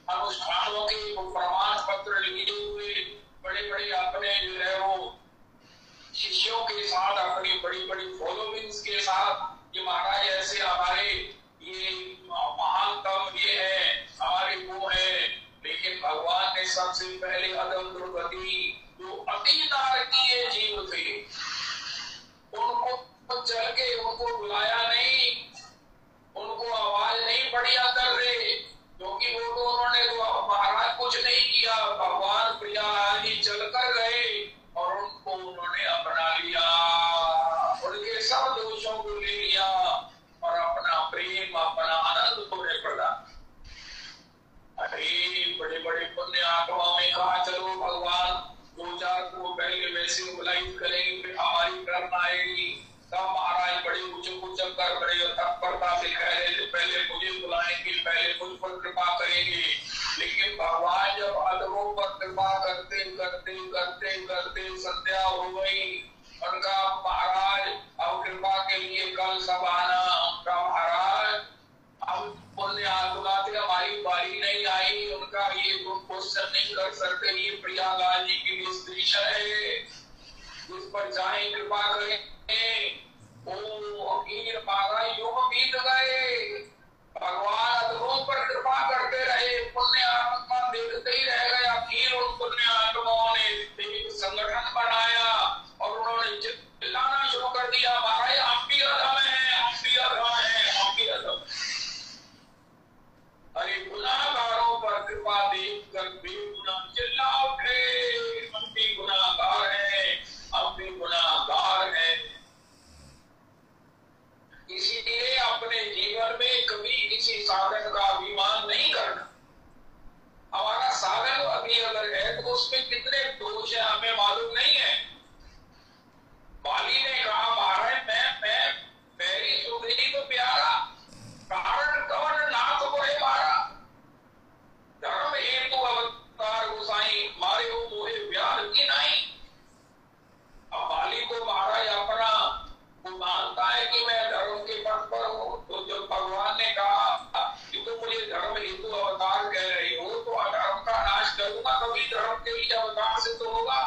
अनुष्ठानों के प्रमाण पत्र लिखे हुए, बड़े बड़े अपने जो है वो शिष्यों के साथ, अपनी बड़ी बड़ी फॉलोइंग्स के साथ, ये महाराज ऐसे हमारे ये महानतम ये है, हमारे वो है। लेकिन भगवान ने में सबसे पहले अधम दुर्गति जो अति नारकीय जीव थे, उनको चल के उनको बुलाया नहीं, उनको आवाज नहीं बढ़िया कर रहे, क्योंकि वो तो उन्होंने तो महाराज कुछ नहीं किया। भगवान प्रियालाल जी चल कर गए और उनको उन्होंने अपना लिया, उनके सब दोषों को ले लिया और अपना प्रेम अपना आनंद उन्हें प्रदान। अरे बड़े बड़े पुण्य आत्माओं में कहा चलो भगवान दो चार को पहले वैसे मोबिलाइज करेंगे, फिर हमारी टर्न आएगी। तब महाराज बड़े ऊंचे कर बड़े तत्परता से कह रहे थे पहले मुझे बुलाएंगे, पहले मुझ पर कृपा करेंगे। लेकिन भगवान जब अधमों पर कृपा करते करते करते करते संध्या हो गई, उनका महाराज अब कृपा के लिए कल सब आना। उनका महाराज अब पुण्य आत्मा थे, हमारी बारी नहीं आई, उनका ये तुम क्वेश्चन नहीं कर सकते। ये प्रियालाल जी की डिस्क्रिप्शन है, उस पर चाहे कृपा करें। महाराज युग बीत गए, भगवान अधमों पर कृपा करते रहे, पुण्य आत्मा देखते ही रह गए। आखिर उन पुण्य आत्माओं ने एक संगठन बनाया और उन्होंने चिल्लाना शुरू कर दिया, महाराज हम भी अधम हैं, हम भी अधम हैं, हम भी अधम। अरे गुनाहगारों पर कृपा देख कर बेगुनाह चिल्ला उठे, हम भी गुनाहगार हैं, हम भी गुनाहगार हैं। इसीलिए अपने जीवन में कभी किसी साधन का अभिमान नहीं करना। हमारा साधन अभी अगर है तो उसमें कितने दोष है हमें मालूम नहीं है। बाली ने कहा महाराज मैं मेरी सुधरी तो प्यारा कारण कवन नाथ बोले मारा, धर्म हेतु अवतार गोसाई मारे हो मोहे व्याध की नहीं। अब बाली को महाराज अपना वो मानता है कि मैं धर्म के पथ पर हूँ, तो जब भगवान ने कहा कि तुम मुझे धर्म हेतु अवतार कह रही हो तो अधर्म का नाश करूंगा, कभी धर्म के लिए अवतार से तो होगा।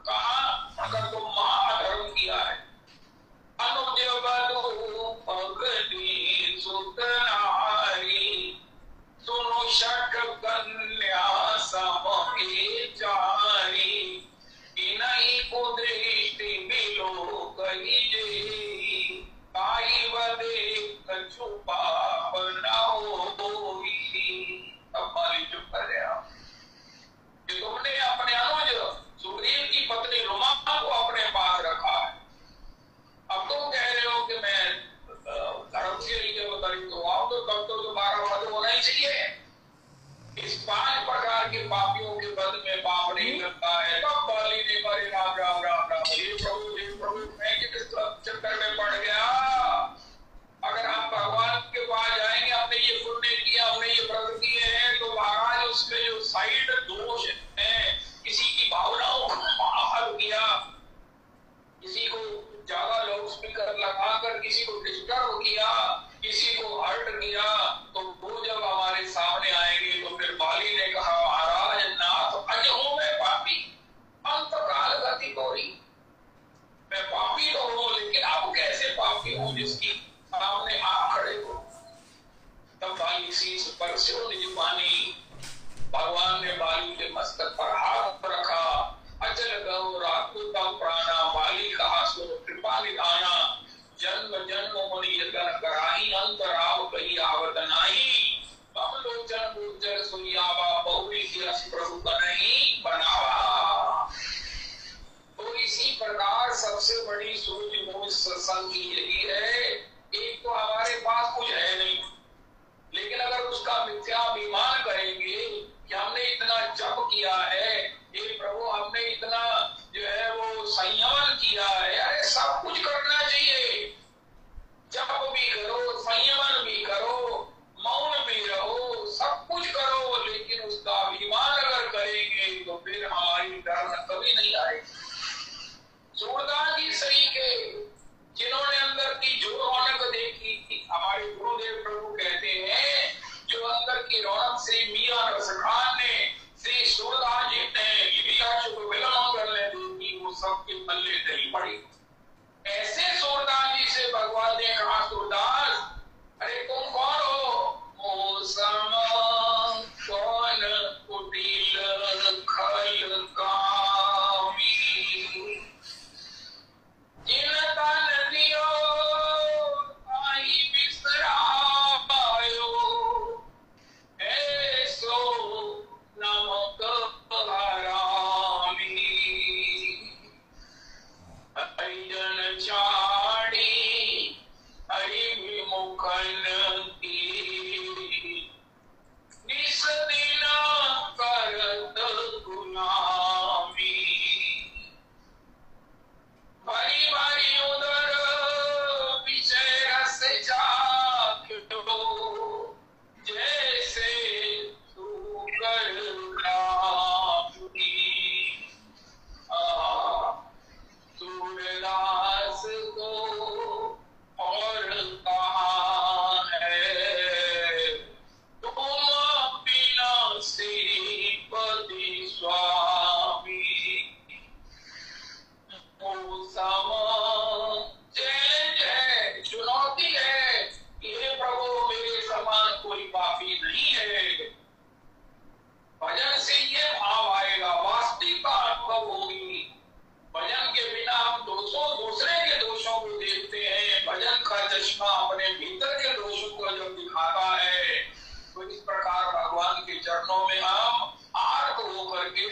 कहा अगर तुम महाधर्म किया है, अनुज बधू भगनी सुत नारी, सुनो शक कन्या समके चारी, नहीं को दृष्टि मिलो कही जे, आई बदे कछु पाप न होई। अब माली चुप कर गया कि तुमने अपने अनुज सुग्रीव की पत्नी रुमा को अपने पास रखा है, अब तुम कह रहे हो कि मैं धर्म के लिए अवतरित हुआ हूं, तो तब तो तुम्हारा वध होना ही चाहिए। इस 5 प्रकार के पापियों के पद में पाप नहीं करता है। तब बाली ने मारे राम राम राम राम, हे प्रभु मैं किस चक्कर में पड़ गया। अगर हम भगवान के पास जाएंगे, हमने ये पुण्य किया, हमने ये व्रत किए हैं, तो महाराज उसमें जो साइड दोष है, किसी की भावनाओं को आहत किया, किसी को ज्यादा लाउड स्पीकर लगाकर किसी को डिस्टर्ब किया, किसी को हर्ट किया, तो वो जब हमारे सामने आएंगे तो फिर बाली ने कहा महाराज नाथ अज हूं मैं पापी, अंतकाल गति कोरी। मैं पापी तो हूं, लेकिन अब कैसे पापी हूं जिसकी सामने आप खड़े हो। तब बाली शीश पर से निज पानी, भगवान ने बाली के मस्तक पर हाथ रखा। अचल गौ राकुतम प्राणा, बाली कहा सुन कृपा निधाना, जन्म जन्म मुनि यतन कराही, अंतराव कही आवत नाही, कम लोचन गुजर सुनियावा, बहुरी यश प्रभु नहीं बनावा। तो इसी प्रकार सबसे बड़ी सूझबूझ सत्संग की यही है। एक तो हमारे पास कुछ है नहीं, लेकिन अगर उसका मिथ्याभिमान करेंगे कि हमने इतना जप किया है, ये प्रभु हमने इतना जो है वो संयमन किया है, अरे सब कुछ करना चाहिए, जप भी करो, संयमन भी करो, मौन भी रहो, सब कुछ करो, लेकिन उसका अभिमान अगर करेंगे तो फिर हमारी धर्म कभी नहीं आएगी। सूरदास जी सही के जिन्होंने अंदर की जो रौनक देखी थी, हमारे गुरुदेव प्रभु कहते हैं जो अंदर की रौनक श्री मियां रसखान ने, श्री सूरदास जी ने लीला शुभ विलंब करने दी, वो सबके पल्ले नहीं पड़ी। ऐसे सूरदास जी से भगवान ने कहा सूरदास अरे तुम कौन हो। मौसम कौन कुटिल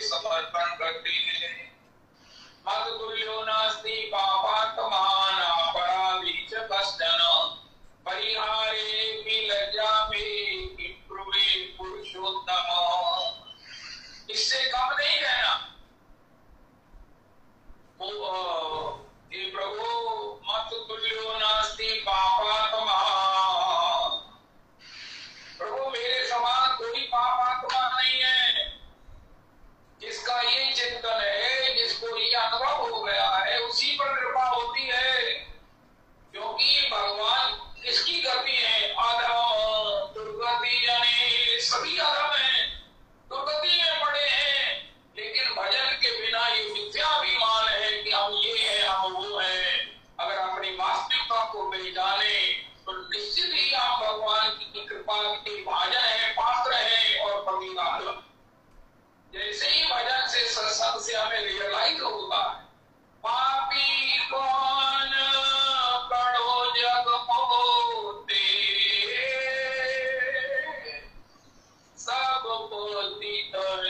समर्पण करते हैं। मत तुल्यो नास्ति पापात्मान अपराधी च कश्चन परिहारे भी लज्जा में विप्रुवे पुरुषोत्तम। इससे कम नहीं कहना हे प्रभु, मत तुल्यो नास्ति पापात्मा। प्रभु मेरे समान कोई पापात्मा नहीं है। जिसका ये चिंतन है, जिसको ये अनुभव हो गया है, उसी पर कृपा होती है। क्योंकि भगवान किसकी गति है? अधम दुर्गति जने, सभी अधम है, दुर्गति में पड़े हैं। लेकिन भजन के बिना ये मिथ्याभिमान है कि हम ये हैं, हम वो हैं। अगर अपनी वास्तविकता को पहचाने तो निश्चित ही हम भगवान की कृपा के भाजन है, पात्र है और प्रतिपादक। जैसे ही भजन से, सत्संग से हमें रियलाइज होगा पापी कौन करो जग मोते, सब पोती तन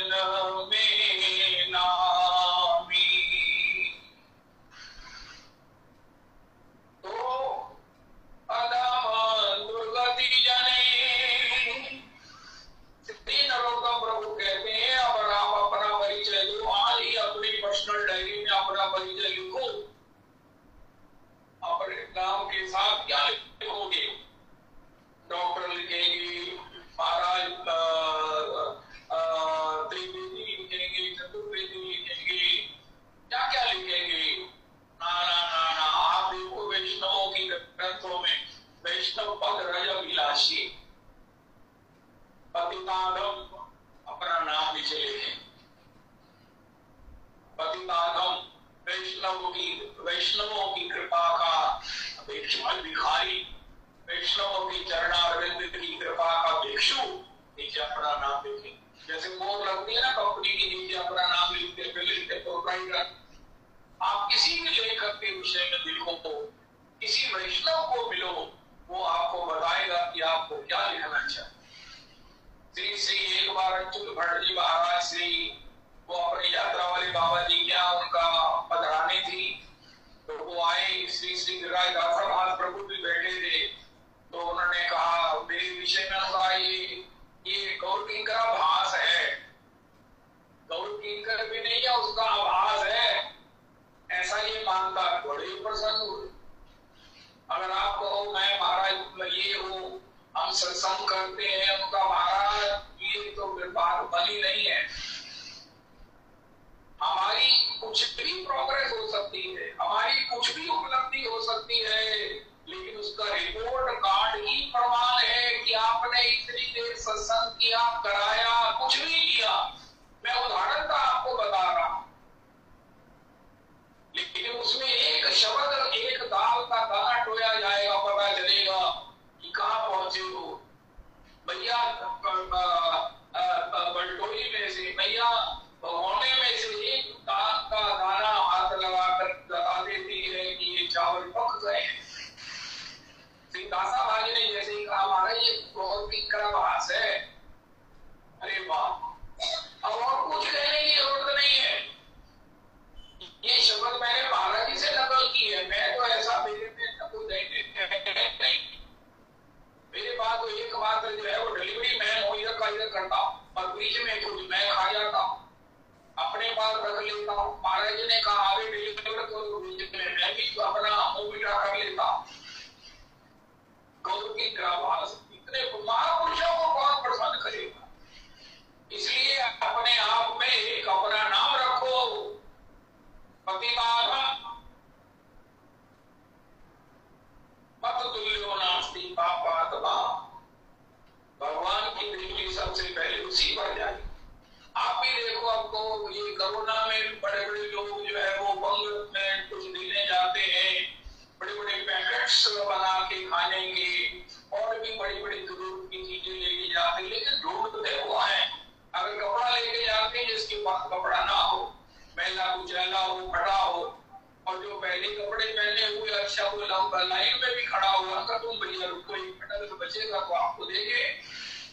में नामी। तो अधम दुर्गति जने, श्री नरोत्तम प्रभु कहते हैं अगर आप अपना परिचय दो, आज ही अपनी पर्सनल डायरी में अपना परिचय लिखो। अपने नाम के साथ क्या लिखोगे? डॉक्टर लिखेंगे, महाराज त्रिवेदी लिखेंगे, चतुर्वेदी लिखेंगे, क्या क्या लिखेंगे? नाना नाना। आप देखो वैष्णवों की ग्रंथों में वैष्णव पद रज विलासी, पतिताधम अपना नाम नीचे लिखें। पतिताधम वैष्णवों की कृपा का भिखारी, वैष्णवों की चरणारविंद की कृपा का भिक्षु, नीचे अपना नाम लिखें। जैसे मोहर लगती है ना कंपनी की, नीचे अपना नाम लिखते प्रोप्राइटर। आप किसी भी लेखक के विषय में लिखो, किसी वैष्णव को मिलो, वो आपको बताएगा कि आपको क्या लिखना चाहिए। श्री श्री एक बार अच्युत भट्ट जी महाराज श्री वो अपनी यात्रा वाले बाबा जी क्या उनका पधरानी थी, तो वो आए। श्री श्री गिरिराज महाराज प्रभु भी बैठे थे, तो उन्होंने कहा मेरे विषय में उनका ये गौर किंकर भास है। गौर किंकर भी नहीं है, उसका आभास है, ऐसा ये मानता। बड़े प्रसन्न हुए। अगर आप कहो मैं महाराज ये हूँ, हम सत्संग करते हैं, उनका महाराज ये तो फिर बात बनी नहीं है। हमारी कुछ भी प्रोग्रेस हो सकती है, हमारी कुछ भी उपलब्धि हो सकती है, लेकिन उसका रिपोर्ट कार्ड ही प्रमाण है कि आपने इतनी देर सत्संग किया, कराया, कुछ भी किया। मैं उदाहरण का आपको बता रहा हूं, लेकिन उसमें एक शब्द, एक दाल का दाना टोया जाएगा, पता चलेगा कि कहां पहुंचे हो। भैया बलटोई में से, भैया भगोने में से एक दाल का दाना हाथ लगाकर बता देती है कि ये चावल पक गए। दासा भाई ने जैसे ही कहा हमारा ये बहुत ही कराभास है, अरे वाह, अब और कुछ कहने की जरूरत नहीं है। ये शब्द मैंने महाराज जी से नकल की है। मैं तो ऐसा मेरे नहीं, मेरे पास तो एक बात जो है वो डिलीवरी मैन हो, इधर का इधर करता हूँ और बीच में कुछ मैं खा जाता हूँ, अपने पास रख लेता हूँ। महाराज जी ने कहा आगे डिलीवर करो, बीच में मैं भी तो अपना मुंह मीठा कर लेता हूँ। गौर की ग्राभास, इतने महापुरुषों को कौन प्रसन्न करेगा? इसलिए अपने आप में एक अपना नाम रखो, प्रतिबाधा मत तुल्यो नास्ति पापात्मा। भगवान की दृष्टि सबसे पहले उसी पर जाए। आप भी देखो, आपको ये कोरोना में बड़े बड़े लोग जो है वो बंगल में कुछ देने जाते हैं, बड़े बड़े पैकेट्स बना के खाने के और भी बड़ी बड़ी जरूरत की चीजें लेके जाते हैं, लेकिन ढूंढते वो है। अगर कपड़ा लेके जाते हैं जिसके पास कपड़ा ना हो, मैला कुचैला हो, फटा हो, और जो पहले कपड़े पहने हुए अच्छा वो लाइन में भी खड़ा हुआ, अगर तुम भैया रुको एक मिनट तो बचेगा तो आपको देंगे,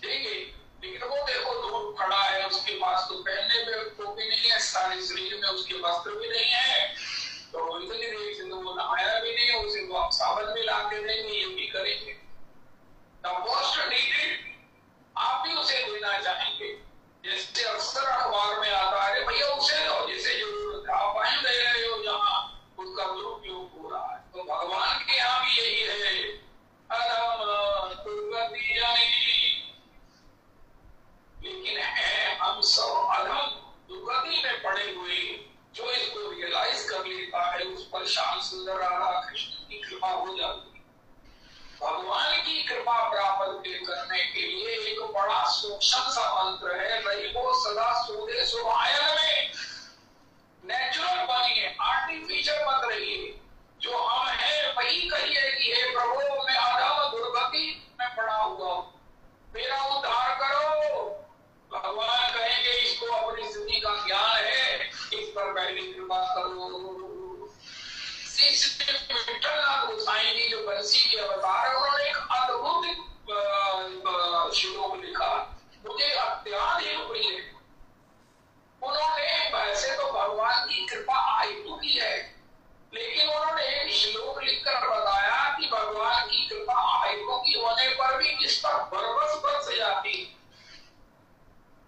लेकिन वो देखो दूर खड़ा है, उसके पास तो पहनने पे टोपी नहीं सारे शरीर में उसके वस्त्र भी नहीं है, तो इतनी देर से तो वो नहाया भी नहीं, उसे तो आप साबन भी ला के देंगे, ये भी करेंगे। The most needed आप भी उसे देना चाहेंगे। जैसे अक्सर अखबार में आता है, भैया उसे दो जिसे जरूरत है, आप वहीं दे रहे हो जहाँ उसका दुरुपयोग हो रहा है। तो भगवान के यहाँ भी यही है, अधम दुर्गति जानी। लेकिन है हम सब अधम दुर्गति में पड़े हुए, जो इसको रियलाइज कर लेता है उस पर श्याम सुंदर राधा कृष्ण की कृपा हो जाती है। भगवान की कृपा प्राप्त करने के लिए एक बड़ा सूक्ष्म सा मंत्र है, रही वो सदा सूदे सुभायन में। नेचुरल बनिए, आर्टिफिशियल मत रहिए। जो हम हैं वही कहिए कि हे प्रभु मैं अधम दुर्गति में पड़ा हुआ हूँ, मेरा उद्धार करो। भगवान कहेंगे इसको अपनी स्थिति का ज्ञान है, इस पर पहले कृपा करो। विठलनाथ गोसाई जी जो बंसी के अवतार है, उन्होंने एक अद्भुत श्लोक लिखा, मुझे अत्यधिक प्रिय। उन्होंने वैसे तो भगवान की कृपा आयु की है, लेकिन उन्होंने एक श्लोक लिखकर बताया कि भगवान की कृपा आयु की होने पर भी किस पर बरबस बरस जाती।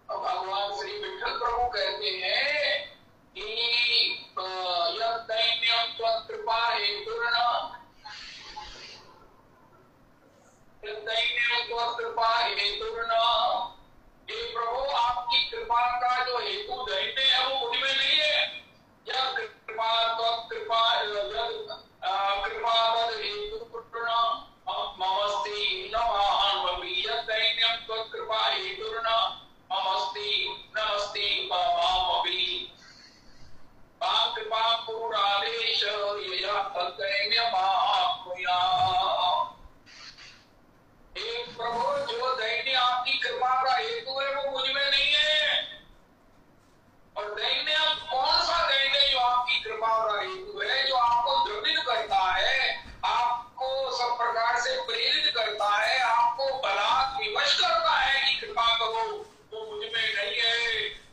भगवान श्री विठल प्रभु कहते हैं कि दैन्यम त्वत्कृपा हेतुर्न, दैन्यम त्वत्कृपा हेतुर्न। हे प्रभु आपकी कृपा का जो हेतु दैन्य है वो मुझ में नहीं है। यह कृपा त्वत्कृपा कृपा तद हेतुर्न ममस्ति नमामि। यह दैन्यम त्वत्कृपा हेतुर्न ममस्ति नमस्ति मामपि। पाप कृपा पूरादेश यया तदैन्य माप्नुया। हे प्रभु जो दैन्य आपकी कृपा का हेतु है वो मुझ में नहीं है। और दैन्य कौन सा दैन्य जो आपकी कृपा का हेतु है, जो आपको द्रवित करता है, आपको सब प्रकार से प्रेरित करता है, आपको बलात् विवश करता है कि कृपा करो, वो मुझ में नहीं है।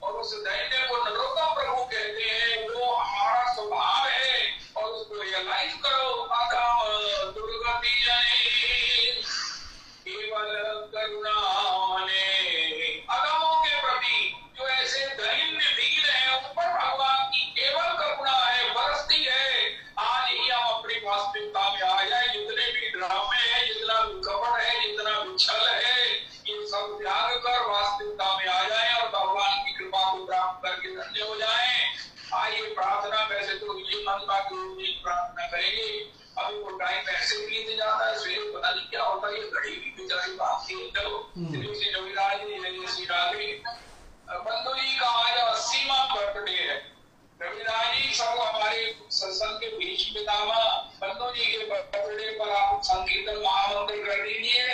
और उस दैन्य को नरोत्तम प्रभु कहते हैं, वो हमारा स्वभाव है, और उसको रियलाइज करो। अधम दुर्गति जने केवल करुणा मने। अधमों के प्रति जो ऐसे दैन्य दीन है, उन पर भगवान की केवल करुणा है, बरसती है। आज ही हम अपनी वास्तविकता में आ जाए, जितने भी ड्रामे हैं, जितना भी कपट है, जितना भी छल है, ये सब त्याग कर वास्तविकता में आ जाए और भगवान की कृपा को प्राप्त करके धन्य हो जाए। आइए प्रार्थना, वैसे तो ये मन बात प्रार्थना करेंगे। अभी वो टाइम ऐसे बीत जाता है, सवेरे पता नहीं क्या होता है, ये घड़ी भी बेचारी बात की। चलो श्री रविराज जी, श्री राधे। बंधु जी का आज 80वां बर्थडे है। रविराज जी सब हमारे सत्संग के बीच पितामह बंधु जी के बर्थडे पर आप संकीर्तन महामंत्र कर दीजिए।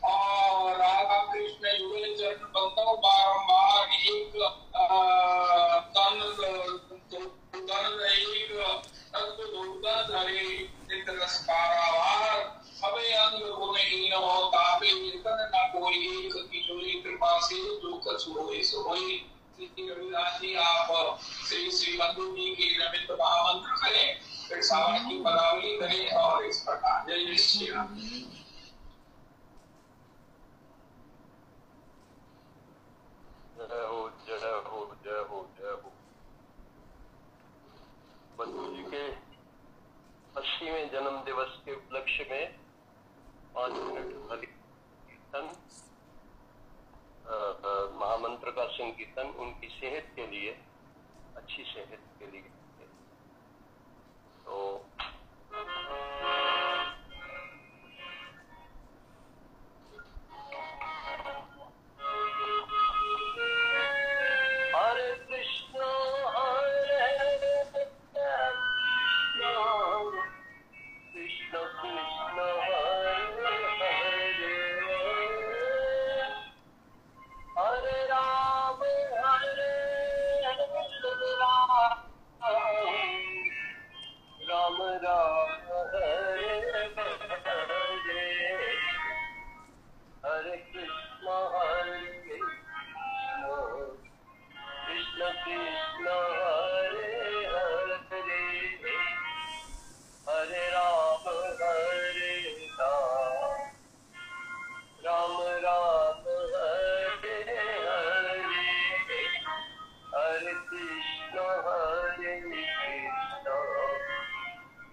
और राधा कृष्ण युगल चरण बंधु बारंबार एक हमें अंग गुणहीन हो तापे वेतन न कोई, एक की कृपा से जो कछु होए सो होए। श्री रविदास जी आप श्री श्री बंधु जी की नमित महामंत्र करें, फिर सावन की पदावली करें और इस प्रकार। जय श्री राम। जय हो जय हो जय हो जय हो। बंधु जी के 80वें जन्म दिवस के उपलक्ष्य में 5 मिनट भली कीर्तन, महामंत्र का संकीर्तन उनकी सेहत के लिए, अच्छी सेहत के लिए। तो हरे कृष्ण कृष्ण कृष्ण हरे राम हरे कृष्ण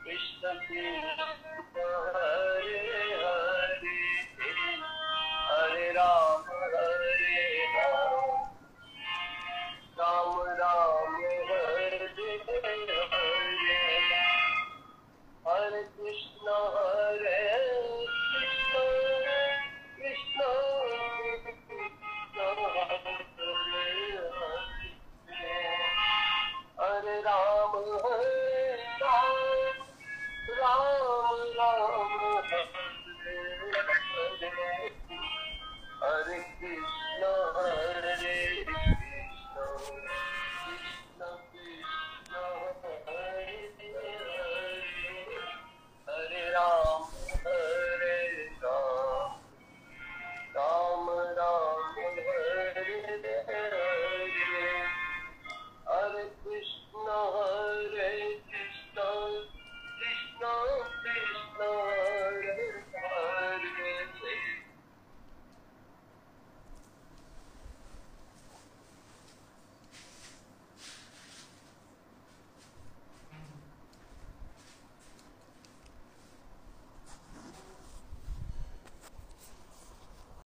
कृष्ण कृष्ण हरे हरे हरे राम राम राम हरे हरे हरे कृष्ण कृष्ण कृष्ण हरे राम राम राम हरे हरे हरे कृष्ण कृष्ण कृष्ण हरे हरे हरे राम राम राम हरे हरे हरे कृष्ण कृष्ण